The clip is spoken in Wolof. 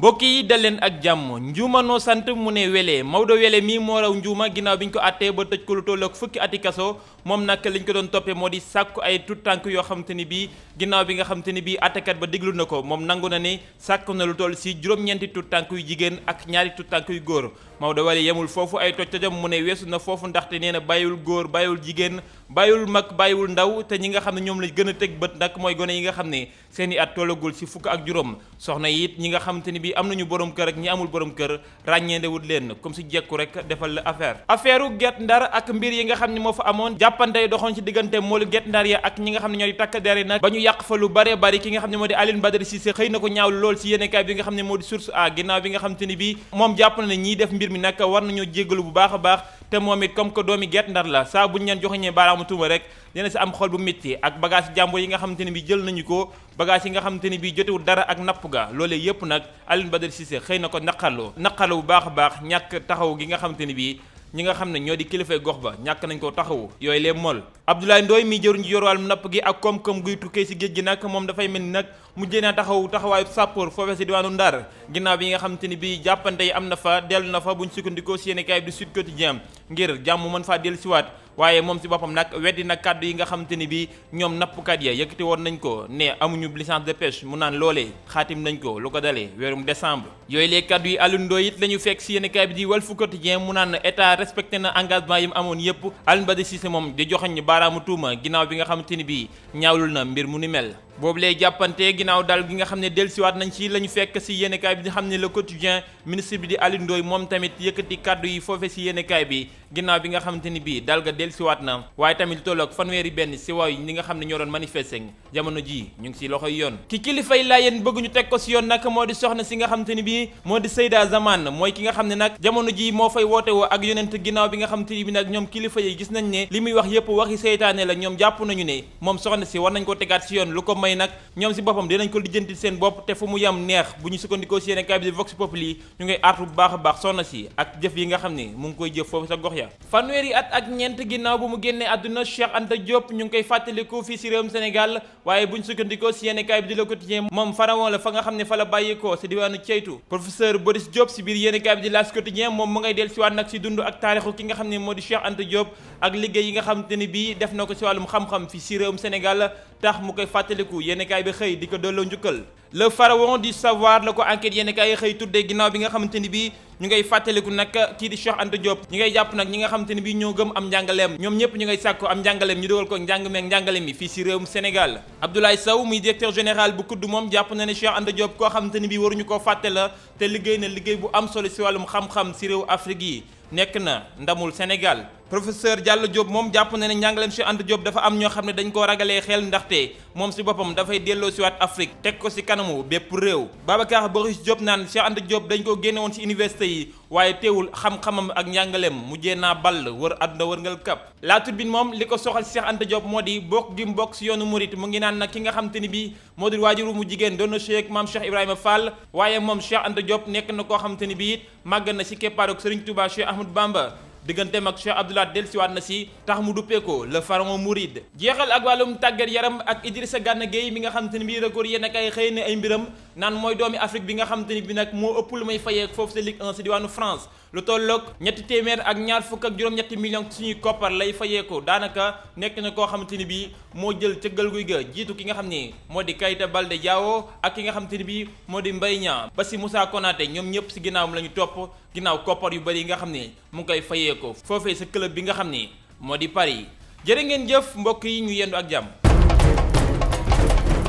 mbokk yi dal leen ak jàmm njuuma noo sant mu ne Wele Maodo Wele mii moo raw njuuma ginnaaw bi ñu ko àttee ba tëj ko lu toll ak fukki ati kaso moom nag liñ ko doon toppee moo di sàkku ay tuttànk yoo xam te ni bii ginnaaw bi nga xam te ni bii àttekat ba déglu na ko moom nangu na ne sàkku na lu toll si juróom-ñeenti tuttànk yu jigéen ak ñaari tuttànk yu góor Maodo Wele yemul foofu ay toj-tojam mu ne weesu na foofu ndaxte nee na bàyyiwul góor bàyyiwul jigéen bàyyiwul mag bàyyiwul ndaw te ñi nga xam ne ñoom la gën a teg bët nag mooy gone yi nga xam ne seeni at tollagul si fukk ak juróom soxna yi it ñi nga xam te ni bii am nañu borom kër ak ñi amul borom kër ràññeendewut leen comme si jekku rek defal la affaire Guet Ndar ak mbir yi nga xam ne moo fa amoon jàppante doxoon ci diggante moolu Guet Ndar ya ak ñi nga xam ne ñoo di takk der yi nag ba ñu yàq fa lu bare bari ki nga xam ne moo di Alioune Badara Cissé xëy na ko ñaawlu lool si yéenekaay bi nga xam ne moo di Source A ginnaaw bi nga xam te ni bii moom jàpp na ne ñiy def mbir mi nag war nañoo jéggalu bu baax a baax te moom it comme que doomi Guet Ndar la saa buñu leen joxoñee baaraamu tuuma rek dina si am xol bu métti ak bagage jàmbur yi nga xamante ne bi jël nañu ko bagage yi nga xamante ne bi jotewul dara ak napp ga loolee yépp nag Alioune Badara Cissé xëy na ko naqarlu bu baax a baax ñàkk taxaw gi nga xamante ne bi ñi nga xam ne ñoo di kilifay gox ba ñàkk nañ ko taxawu yooyu lee mool Abdoulaye Ndoye mi jëruñ ji yor wàllum napp gi ak koom-koom guy tukkee si géej gi nag moom dafay mel ni nag mujjee naa taxawaayu sàppoor foofee si diwaanu Ndar ginnaaw bi nga xamante ni bi jàppante yi am na fa dellu na fa buñ sukkandikoo si yéenekaay bi di Sud Quotidien ngir jàmm mën faa dellu siwaat waaye moom si boppam nag weddi na kàddu yi nga xamante ni bi ñoom nappkat ya yëkkati woon nañ ko ne amuñu licence de pêche mu naan loolee xaatim nañ ko lu ko dalee weerum décembre yooyu les kàddu yi Alioune Ndoye it la ñu fekk si yéenekaay bi di Walf Quotidien mu naan état respecté na engagement yi mu amoon yépp Alioune Badara Cissé moom di joxañ baaraamu tuuma ginnaaw bi nga xamante ni bi ñaawlul na mbir mu ni mel boobu lay jàppante ginnaaw daal gi nga xam ne dellusiwaat nañ ci la ñu fekk si yéenekaay bi di xam ne Le Quotidien ministre bi di Alioune Ndoye moom tamit yëkkati kàddu yi foofe si yéenekaay bi ginnaaw bi nga xamante ni bii daal ga dellusiwaat na waaye tamit tolloog fanweeri benn si waaw ñi nga xam ne ñoo doon manifester jamono ji ñu ngi si loxoy yoon ki kilifay Laayeen bëgg ñu teg ko si yoon nag moo di soxna si nga xamante ni bii moo di Seyda Zaman mooy ki nga xam ne nag jamono ji moo fay woote woo ak yonent ginnaaw bi nga xamante ni bi nag ñoom kilifa yi gis nañ ne li muy wax yépp waxi seytaane la ñoom jàpp nañu ne moom soxna si war nañ ko tegaat si yoon lu ko may nag ñoom si boppam dinañ ko lijjanti seen bopp te fu mu yam neex bu ñu sukkandikoo si yéenekaay bi di Vox Populi ñu ngay artu bu baax a baax soxna si ak jëf yi nga xam ne mu ngi koy jëf foofu sa gox ya fanweeri at ak ñeent ginnaaw bu mu génnee àdduna Cheikh Anta Diop ñu ngi koy fàttaliku fii si réewum Sénégal waaye bu ñu sukkandikoo si yéenekaay bi di Le Quotidien moom pharaon la fa nga xam ne fa la bàyyikoo si diwaanu Ceytu professeur Boris Diop si biir yéenekaay bi di L'As Quotidien moom mu ngay del si waat nag si dund ak taarixu ki nga xam ne moo di Cheikh Anta Diop ak liggéey yi nga xamante ni bii def na ko si wàllum xam-xam fii si réewum Sénégal tax mu koy fàttaliku yéenekaay bi xëy di ko delloo njukkal le pharaon du savoir la ko enquête yéenekaay yi xëy tuddee ginnaaw bi nga xamante ni bii ñu ngay fàttaliku nag kii di Cheikh Anta Diop ñi ngay jàpp nag ñi nga xamante ni bii ñoo gëm am njàngaleem ñoom ñëpp ñu ngay sàkku am njàngaleem ñu dugal ko njàngale mi fii si réewum Sénégal Abdoulaye Sow muy directeur général bu kudd moom jàpp na ne Cheikh Anta Diop koo xamante ni bii waruñu koo fàtte la te liggéey na liggéey bu am solo si wàllum xam-xam si réew Afrique yi nekk na ndamul Sénégal professeur Diallo Diop moom jàpp na ne njàngaleem Cheikh Anta Diop dafa am ñoo xam ne dañ koo ragalee xel ndaxte moom si boppam dafay delloo si waat Afrique teg ko si kanamu bépp réew Babacar Boris Diop naan Cheikh Anta Diop dañ ko génne woon si université yi waaye teewul xam-xamam ak njàngaleem mujjee naa ball wër àdduna wërngal kap La Tribune moom li ko soxal si Cheikh Anta Diop moo di bokk gi mu bokk si yoonu murit mu ngi naan nag ki nga xam te ni bii moo di waajuru mu jigéen doon na Cheikh Maam Cheikh Ibrahima Fall waaye moom Cheikh Anta Diop nekk na koo xam te ni bii it màgg na si keppaaruk Serigne Touba Cheikh Ahmadou Bamba digganteem ak Cheikh Abdoulaye dellusiwaat na si tax mu duppee ko le pharaon mouride jeexal ak wàllum tàggat yaram ak Idrissa Gana Gueye mi nga xam te ni bii record yéen ak ay xëy na ay mbiram naan mooy doomi Afrique bi nga xam te ni bi nag moo ëpp lu may fayee foofu sa Ligue 1 si diwaanu France lu tolloog ñetti téeméer ak ñaar fukk ak juróom-ñetti millions suñuy koppar lay fayee ko daanaka nekk na koo xamante ni bii moo jël cëggal guy ga jiitu ki nga xam ni moo di Keita Baldé Diao ak ki nga xam te ni bii moo di Mbaye Niang ba si Moussa Konaté ñoom ñëpp si ginnaawam la ñu topp ginnaaw koppar yu bëri yi nga xam ne mu ngi koy fayee ko foofee sa club bi nga xam ni moo di Paris jërë ngeen jëf mbokk yi ñu yendu ak jàmm